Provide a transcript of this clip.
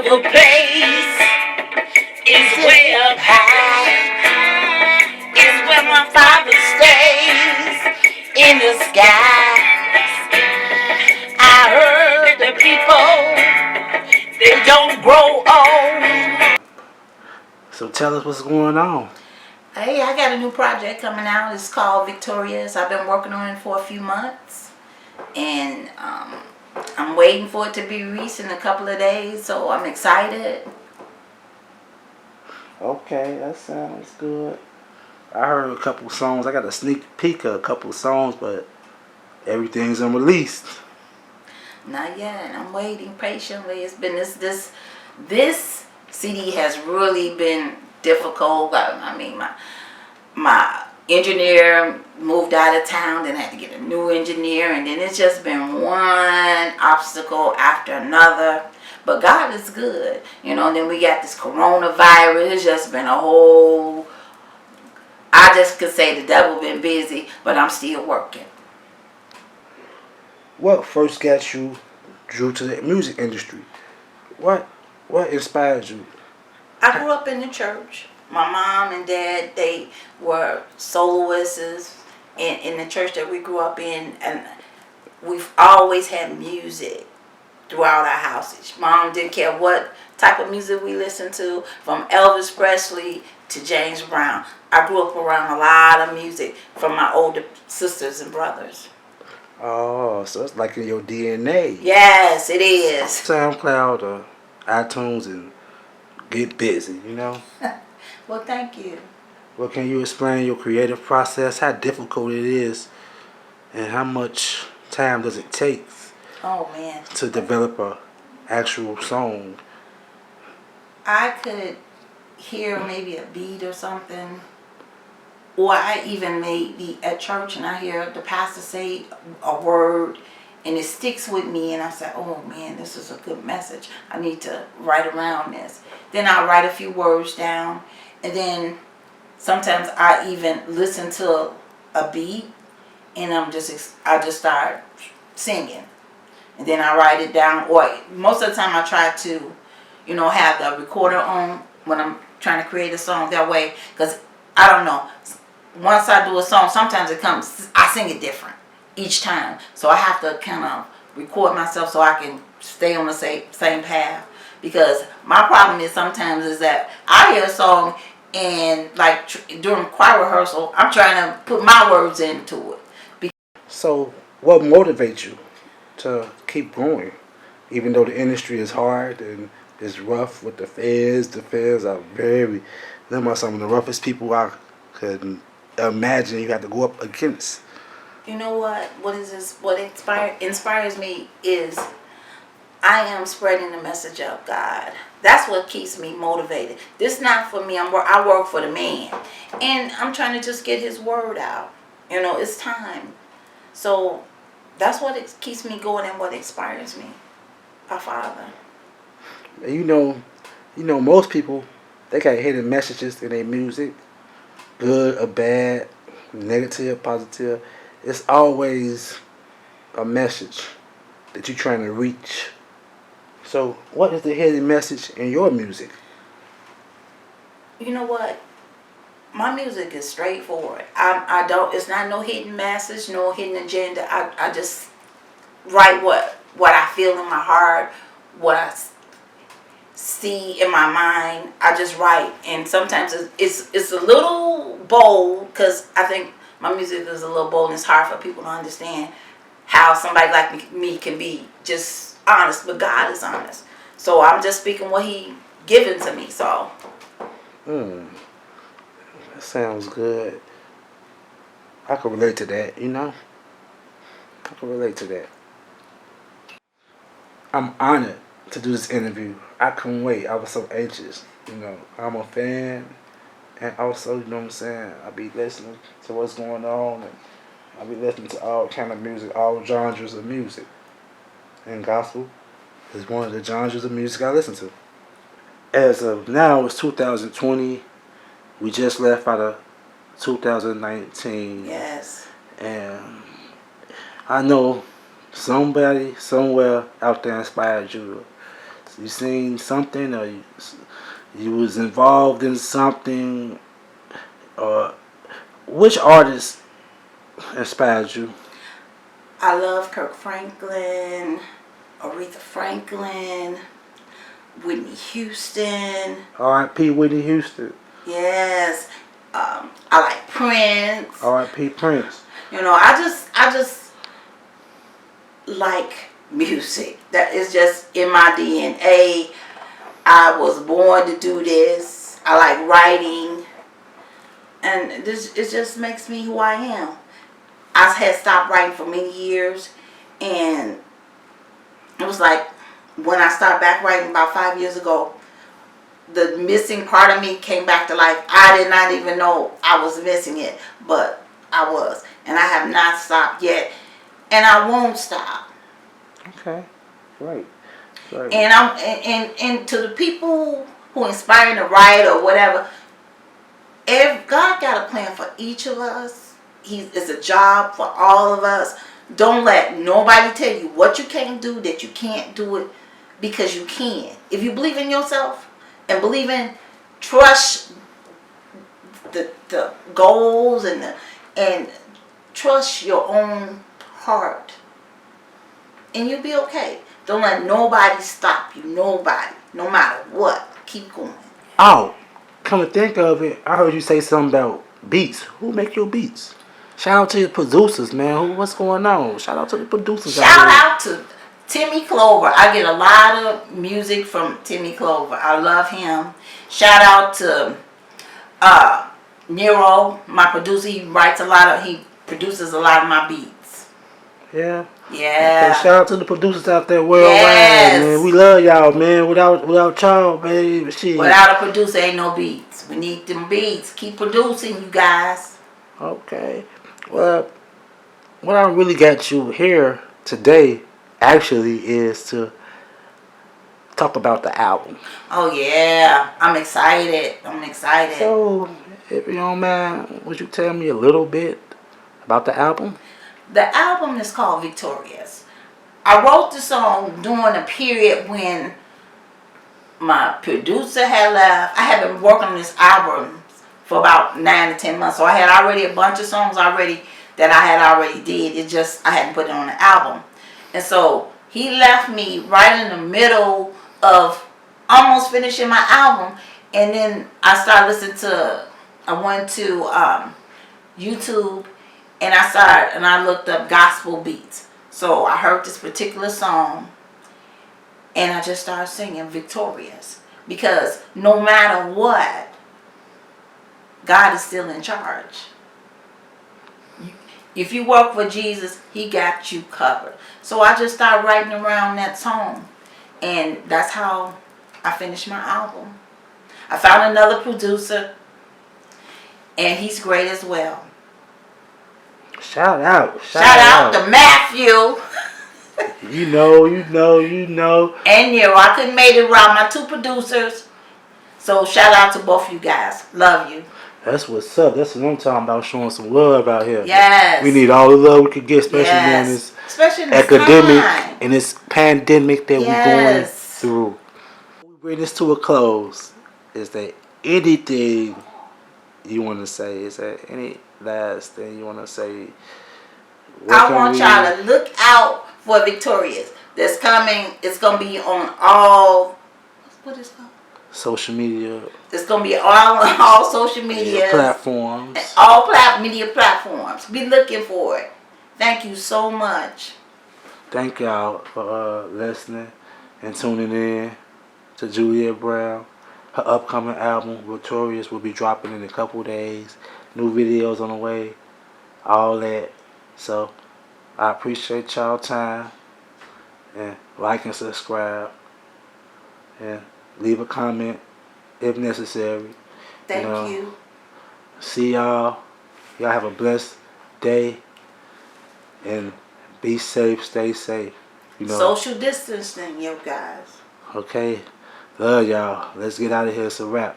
beautiful place is way up high. Is where my Father stays in the sky. I heard the people, they don't grow old. So tell us what's going on. Hey, I got a new project coming out. It's called Victorious. I've been working on it for a few months. And I'm waiting for it to be released in a couple of days. So I'm excited. Okay, that sounds good. I heard a couple songs. I got a sneak peek of a couple songs, but everything's unreleased. Not yet. I'm waiting patiently. It's been this CD has really been difficult. I mean, my engineer moved out of town, then I had to get a new engineer, and then it's just been one obstacle after another. But God is good, you know. And then we got this coronavirus. It's just been a whole. I just could say the devil been busy, but I'm still working. What first got you drew to the music industry? What inspired you? I grew up in the church. My mom and dad, they were soloists in the church that we grew up in, and we've always had music throughout our house. Mom didn't care what type of music we listened to, from Elvis Presley to James Brown. I grew up around a lot of music from my older sisters and brothers. Oh, so it's like in your DNA. Yes, it is. SoundCloud or iTunes and get busy, you know? Well, thank you. Well, can you explain your creative process, how difficult it is, and how much time does it take Oh, man. to develop a actual song? I could hear maybe a beat or something, or I even may be at church and I hear the pastor say a word and it sticks with me, and I say, oh man, this is a good message. I need to write around this. Then I'll write a few words down, and then sometimes I even listen to a beat and I just start singing, and then I write it down. Or most of the time I try to, have the recorder on when I'm trying to create a song, that way, because I don't know, once I do a song, sometimes I sing it different each time, so I have to kind of record myself so I can stay on the same path. Because my problem is sometimes is that I hear a song and like during choir rehearsal, I'm trying to put my words into it. So, what motivates you to keep going, even though the industry is hard and it's rough with the feds? The feds are them are some of the roughest people I could imagine you have to go up against. You know what? What inspires me is I am spreading the message of God. That's what keeps me motivated. This not for me. I work for the man, and I'm trying to just get His word out. It's time. So that's what keeps me going and what inspires me. Our Father. You know, most people, they got hidden messages in their music, good or bad, negative, positive. It's always a message that you're trying to reach. So, what is the hidden message in your music? You know what? My music is straightforward. It's not no hidden message, no hidden agenda. I just write what I feel in my heart, what I see in my mind. I just write, and sometimes it's a little bold, because I think my music is a little bold, and it's hard for people to understand how somebody like me can be just honest, but God is honest. So I'm just speaking what He given to me. So. That sounds good. I can relate to that, I can relate to that. I'm honored to do this interview. I couldn't wait. I was so anxious. I'm a fan, and also, what I'm saying, I be listening to what's going on, and I be listening to all kind of music, all genres of music. And gospel is one of the genres of music I listen to. As of now, it's 2020. We just left out of 2019. Yes. And I know somebody somewhere out there inspired you You seen something, or you was involved in something, or which artist inspired you? I love Kirk Franklin, Aretha Franklin, Whitney Houston. R.I.P. Whitney Houston. Yes. I like Prince. R.I.P. Prince. You know, I just like music. That is just in my DNA. I was born to do this. I like writing. And this, it just makes me who I am. I had stopped writing for many years, and it was like when I started back writing about 5 years ago, the missing part of me came back to life. I did not even know I was missing it, but I was, and I have not stopped yet, and I won't stop. Okay, right. And and to the people who inspire to write or whatever, if God got a plan for each of us. It's a job for all of us. Don't let nobody tell you what you can't do, that you can't do it, because you can. If you believe in yourself and believe in, trust the goals and trust your own heart, and you'll be okay. Don't let nobody stop you. Nobody, no matter what. Keep going. Oh, come to think of it, I heard you say something about beats. Who make your beats? Shout out to your producers, man. What's going on? Shout out to the producers. Shout out to Timmy Clover. I get a lot of music from Timmy Clover. I love him. Shout out to Nero, my producer. He produces a lot of my beats. Yeah. Yeah. Okay, shout out to the producers out there worldwide, yes. man. We love y'all, man. Without y'all, baby, shit. Without a producer, ain't no beats. We need them beats. Keep producing, you guys. Okay. Well, what I really got you here today, actually, is to talk about the album. Oh yeah, I'm excited. So, if you don't mind, would you tell me a little bit about the album? The album is called Victorious. I wrote the song during a period when my producer had left. I had been working on this album for about 9 to 10 months. So I had already a bunch of songs already that I had already did. It just, I hadn't put it on the album. And so he left me right in the middle of almost finishing my album. And then I started listening to, I went to YouTube, and I looked up gospel beats. So I heard this particular song, and I just started singing Victorious. Because no matter what, God is still in charge. If you work for Jesus, He got you covered. So I just started writing around that song, and that's how I finished my album. I found another producer, and he's great as well. Shout out to Matthew. You know. And Nero. I couldn't make it around my two producers. So shout out to both you guys. Love you. That's what's up. That's what I'm talking about, showing some love out here. Yes. We need all the love we could get, especially in this academic and this pandemic that we're going through. We bring this to a close. Is there anything you want to say? Is there any last thing you want to say? I want y'all to look out for Victorious. That's coming. It's going to be on all, what is it called? Social media. It's going to be all social media platforms. All media platforms. Be looking for it. Thank you so much. Thank y'all for listening and tuning in to Juliette Brown. Her upcoming album, Victorious, will be dropping in a couple days. New videos on the way. All that. So, I appreciate y'all time. And like and subscribe. And leave a comment if necessary. Thank you. See y'all. Y'all have a blessed day. And be safe. Stay safe. Social distancing, you guys. Okay. Love y'all. Let's get out of here. It's a wrap.